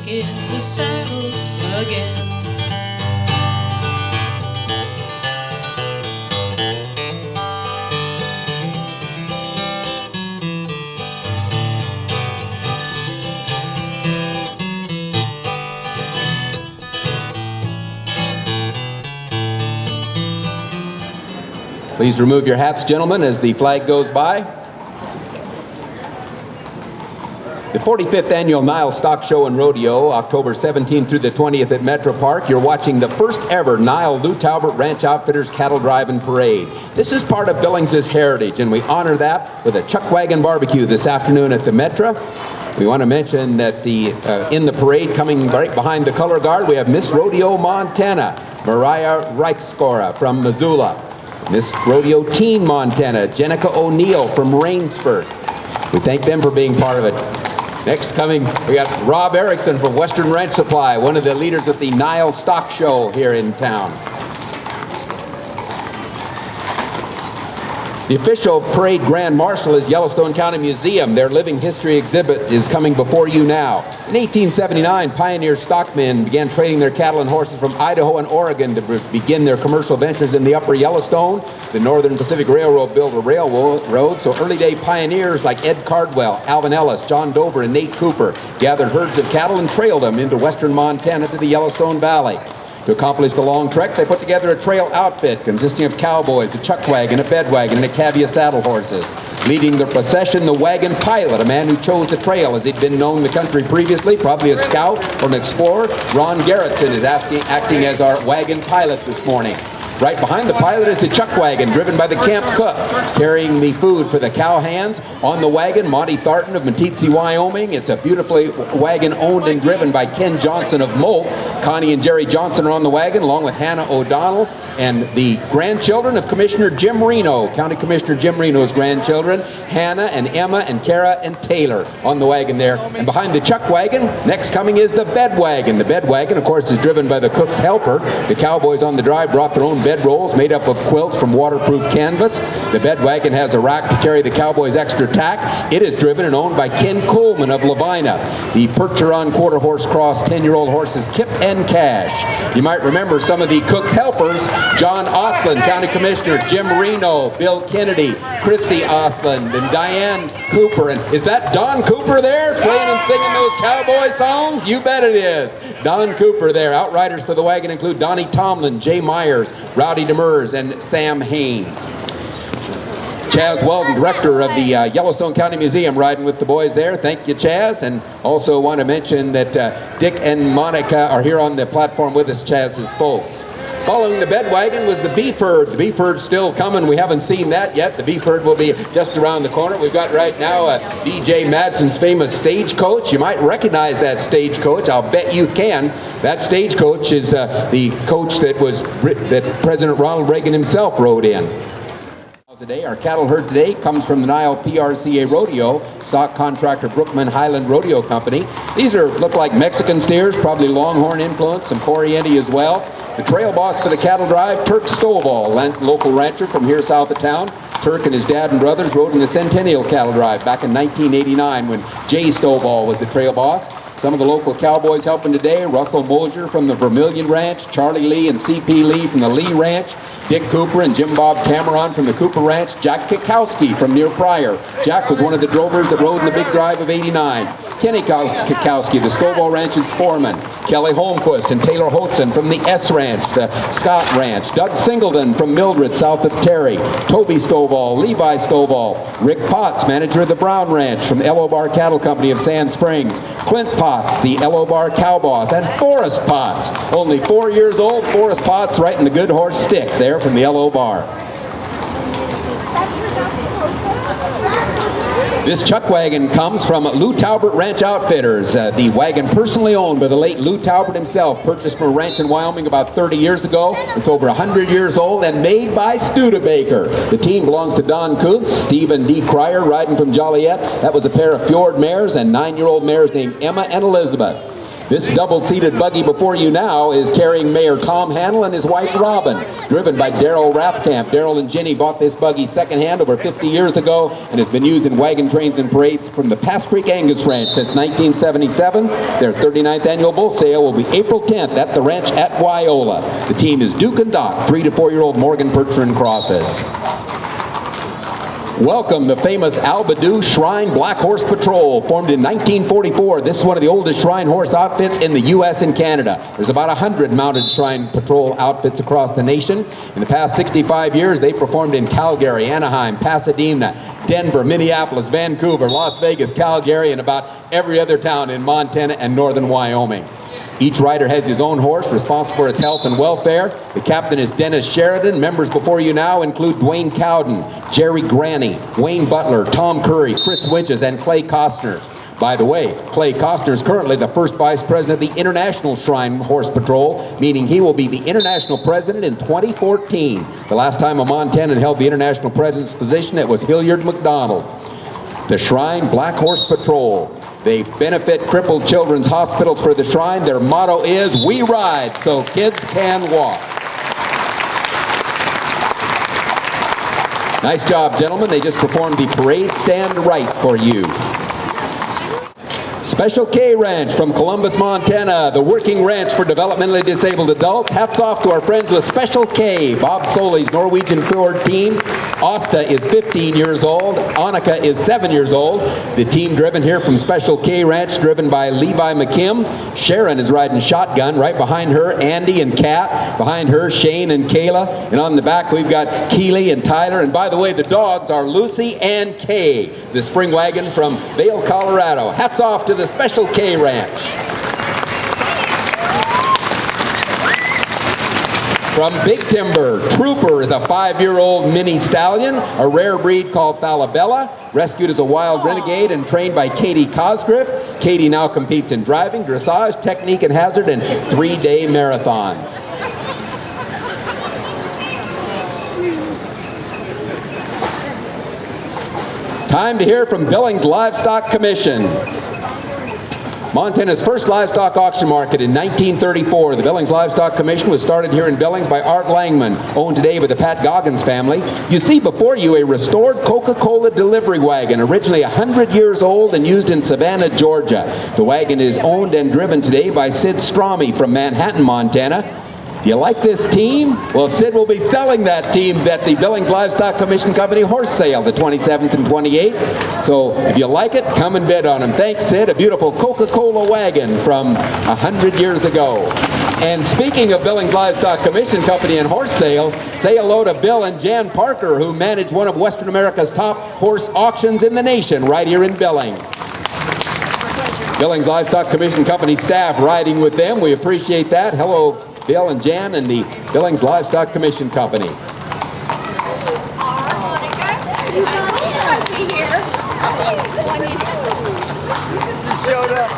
in the saddle again. Please remove your hats, gentlemen, as the flag goes by. The 45th Annual NILE Stock Show and Rodeo, October 17th through the 20th at Metro Park. You're watching the first ever NILE Lou Taubert Ranch Outfitters Cattle Drive and Parade. This is part of Billings' heritage, and we honor that with a chuck wagon barbecue this afternoon at the Metro. We want to mention that in the parade, coming right behind the color guard, we have Miss Rodeo Montana, Mariah Reichskora from Missoula. Miss Rodeo Teen Montana, Jenica O'Neill from Rainsford. We thank them for being part of it. Next coming, we got Rob Erickson from Western Ranch Supply, one of the leaders at the NILE Stock Show here in town. The official parade grand marshal is Yellowstone County Museum. Their living history exhibit is coming before you now. In 1879, pioneer stockmen began trading their cattle and horses from Idaho and Oregon to begin their commercial ventures in the upper Yellowstone. The Northern Pacific Railroad built a railroad, so early day pioneers like Ed Cardwell, Alvin Ellis, John Dover, and Nate Cooper gathered herds of cattle and trailed them into western Montana to the Yellowstone Valley. To accomplish the long trek, they put together a trail outfit consisting of cowboys, a chuck wagon, a bed wagon, and a cavia saddle horses. Leading the procession, the wagon pilot, a man who chose the trail as he'd been known the country previously, probably a scout or an explorer. Ron Garrettson is acting as our wagon pilot this morning. Right behind the pilot is the chuck wagon, driven by the camp cook, carrying the food for the cow hands. On the wagon, Monty Tharton of Meeteetse, Wyoming. It's a beautifully wagon owned and driven by Ken Johnson of Molt. Connie and Jerry Johnson are on the wagon, along with Hannah O'Donnell and the grandchildren of Commissioner Jim Reno, County Commissioner Jim Reno's grandchildren, Hannah and Emma and Kara and Taylor on the wagon there. And behind the chuck wagon, next coming is the bed wagon. The bed wagon, of course, is driven by the cook's helper. The cowboys on the drive brought their own bed rolls made up of quilts from waterproof canvas. The bed wagon has a rack to carry the cowboys' extra tack. It is driven and owned by Ken Coleman of Lavina. The Percheron quarter horse cross 10-year-old horses Kip and Cash. You might remember some of the cook's helpers: John Osland, County Commissioner, Jim Reno, Bill Kennedy, Christy Osland, and Diane Cooper. And is that Don Cooper there playing and singing those cowboy songs? You bet it is. Don Cooper there. Outriders for the wagon include Donnie Tomlin, Jay Myers, Rowdy Demers, and Sam Haynes. Chaz Weldon, director of the Yellowstone County Museum, riding with the boys there. Thank you, Chaz. And also want to mention that Dick and Monica are here on the platform with us, Chaz's folks. Following the bed wagon was the beef herd. The beef herd's still coming. We haven't seen that yet. The beef herd will be just around the corner. We've got right now D.J. Madsen's famous stagecoach. You might recognize that stagecoach. I'll bet you can. That stagecoach is the coach that President Ronald Reagan himself rode in. Today, our cattle herd today comes from the NILE PRCA Rodeo, stock contractor Brookman Highland Rodeo Company. These look like Mexican steers, probably Longhorn influence, some Corriente as well. The trail boss for the cattle drive, Turk Stovall, local rancher from here south of town. Turk and his dad and brothers rode in the Centennial Cattle Drive back in 1989 when Jay Stovall was the trail boss. Some of the local cowboys helping today: Russell Mosier from the Vermilion Ranch, Charlie Lee and C.P. Lee from the Lee Ranch, Dick Cooper and Jim Bob Cameron from the Cooper Ranch, Jack Kikowski from near Pryor. Jack was one of the drovers that rode in the big drive of '89. Kenny Kikowski, the Stovall Ranch's foreman. Kelly Holmquist and Taylor Hotzen from the S Ranch, the Scott Ranch. Doug Singleton from Mildred, south of Terry. Toby Stovall, Levi Stovall. Rick Potts, manager of the Brown Ranch from the Ello Bar Cattle Company of Sand Springs. Clint Potts, the Ello Bar cow boss. And Forrest Potts, only 4 years old. Forrest Potts riding the good horse Stick there from the Ello Bar. This chuck wagon comes from Lou Taubert Ranch Outfitters. The wagon personally owned by the late Lou Taubert himself, purchased from a ranch in Wyoming about 30 years ago. It's over 100 years old and made by Studebaker. The team belongs to Don Kuntz, Steve and Dee Cryer riding from Joliet. That was a pair of Fjord mares and 9-year-old mares named Emma and Elizabeth. This double-seated buggy before you now is carrying Mayor Tom Handel and his wife Robin, driven by Daryl Rathkamp. Daryl and Ginny bought this buggy secondhand over 50 years ago and has been used in wagon trains and parades from the Pass Creek Angus Ranch since 1977. Their 39th annual bull sale will be April 10th at the ranch at Wyola. The team is Duke and Doc, 3 to 4-year-old Morgan Percheron crosses. Welcome the famous Albadoo Shrine Black Horse Patrol, formed in 1944. This is one of the oldest shrine horse outfits in the U.S. and Canada. There's about 100 mounted shrine patrol outfits across the nation. In the past 65 years, they performed in Calgary, Anaheim, Pasadena, Denver, Minneapolis, Vancouver, Las Vegas, Calgary, and about every other town in Montana and northern Wyoming. Each rider has his own horse, responsible for its health and welfare. The captain is Dennis Sheridan. Members before you now include Dwayne Cowden, Jerry Granny, Wayne Butler, Tom Curry, Chris Winches, and Clay Costner. By the way, Clay Costner is currently the first vice president of the International Shrine Horse Patrol, meaning he will be the international president in 2014. The last time a Montanan held the international president's position, it was Hilliard McDonald. The Shrine Black Horse Patrol. They benefit crippled children's hospitals for the Shrine. Their motto is, "We ride so kids can walk." Nice job, gentlemen. They just performed the parade stand right for you. Special K Ranch from Columbus, Montana, the working ranch for developmentally disabled adults. Hats off to our friends with Special K, Bob Soley's Norwegian Fjord team. Asta is 15 years old. Annika is 7 years old. The team driven here from Special K Ranch, driven by Levi McKim. Sharon is riding shotgun. Right behind her, Andy and Kat. Behind her, Shane and Kayla. And on the back, we've got Keely and Tyler. And by the way, the dogs are Lucy and Kay, the spring wagon from Vail, Colorado. Hats off to the Special K Ranch. From Big Timber, Trooper is a 5-year-old mini stallion, a rare breed called Falabella, rescued as a wild renegade and trained by Katie Cosgriff. Katie now competes in driving, dressage, technique and hazard, and 3-day marathons. Time to hear from Billings Livestock Commission. Montana's first livestock auction market in 1934. The Billings Livestock Commission was started here in Billings by Art Langman, owned today by the Pat Goggins family. You see before you a restored Coca-Cola delivery wagon, originally 100 years old and used in Savannah, Georgia. The wagon is owned and driven today by Sid Stromey from Manhattan, Montana. Do you like this team? Well, Sid will be selling that team at the Billings Livestock Commission Company horse sale, the 27th and 28th. So if you like it, come and bid on them. Thanks, Sid. A beautiful Coca-Cola wagon from 100 years ago. And speaking of Billings Livestock Commission Company and horse sales, say hello to Bill and Jan Parker, who manage one of Western America's top horse auctions in the nation, right here in Billings. Billings Livestock Commission Company staff riding with them. We appreciate that. Hello, Bill and Jan and the Billings Livestock Commission Company. Showed up.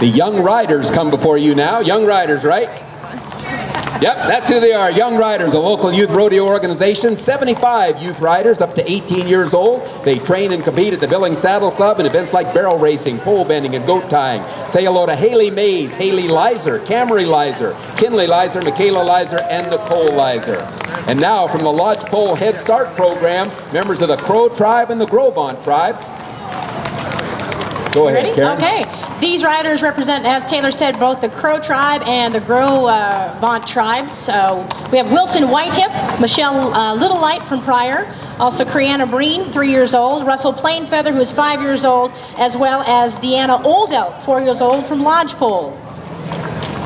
The Young Riders come before you now. Young Riders, right? Yep, that's who they are. Young Riders, a local youth rodeo organization. 75 youth riders up to 18 years old. They train and compete at the Billings Saddle Club in events like barrel racing, pole bending, and goat tying. Say hello to Haley Mays, Haley Lizer, Camry Lizer, Kinley Lizer, Michaela Lizer, and Nicole Lizer. And now from the Lodgepole Head Start program, members of the Crow Tribe and the Gros-Ventre Tribe. Go ahead, Ready? Karen. Okay. These riders represent, as Taylor said, both the Crow Tribe and the Gros-Ventre tribes. We have Wilson Whitehip, Michelle Littlelight from Pryor, also Creana Breen, 3 years old, Russell Plainfeather, who is 5 years old, as well as Deanna Oldelk, 4 years old, from Lodgepole.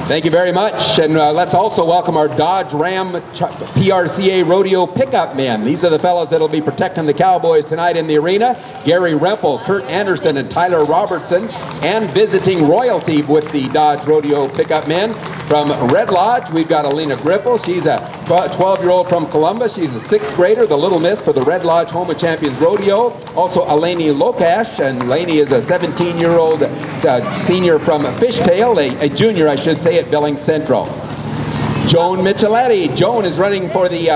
Thank you very much, and let's also welcome our Dodge Ram PRCA Rodeo pickup men. These are the fellows that'll be protecting the Cowboys tonight in the arena. Gary Rempel, Kurt Anderson, and Tyler Robertson, and visiting royalty with the Dodge Rodeo pickup men. From Red Lodge, we've got Alina Griffel. She's a 12-year-old from Columbus. She's a 6th grader, the Little Miss for the Red Lodge Home of Champions Rodeo. Also, Eleni Lokash, and Eleni is a 17-year-old senior from Fishtail, a junior, I should say, at Billings Central. Joan Micheletti. Joan is running for the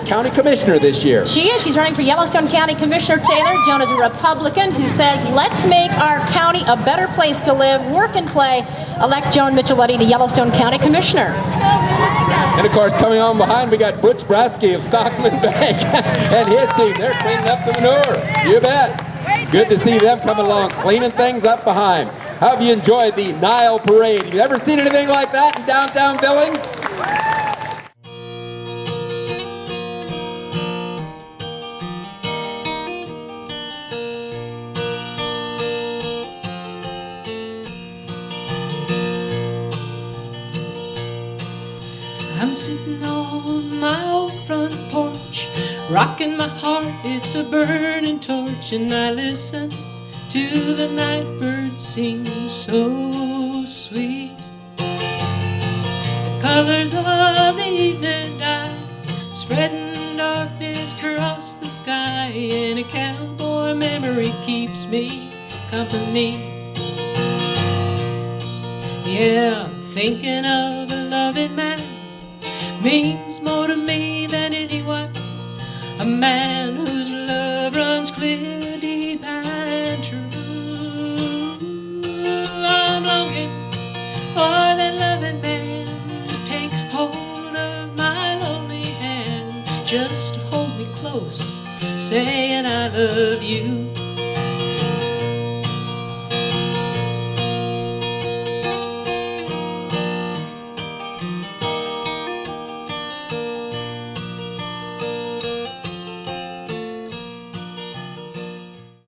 county commissioner this year. She is. She's running for Yellowstone County Commissioner. Taylor. Joan is a Republican who says, let's make our county a better place to live, work, and play. Elect Joan Micheletti to Yellowstone County Commissioner. And of course, coming on behind, we got Butch Bratsky of Stockman Bank and his team. They're cleaning up the manure. You bet. Good to see them coming along, cleaning things up behind. How have you enjoyed the NILE Parade? Have you ever seen anything like that in downtown Billings? I'm sitting on my old front porch, rocking my heart, it's a burning torch, and I listen to the night birds sing so sweet. The colors of the evening dye, spreading darkness across the sky, and a cowboy memory keeps me company. Yeah, I'm thinking of a loving man, means more to me than anyone. A man whose love runs clear, deep, and true. I'm longing for that loving man to take hold of my lonely hand, just to hold me close, saying I love you.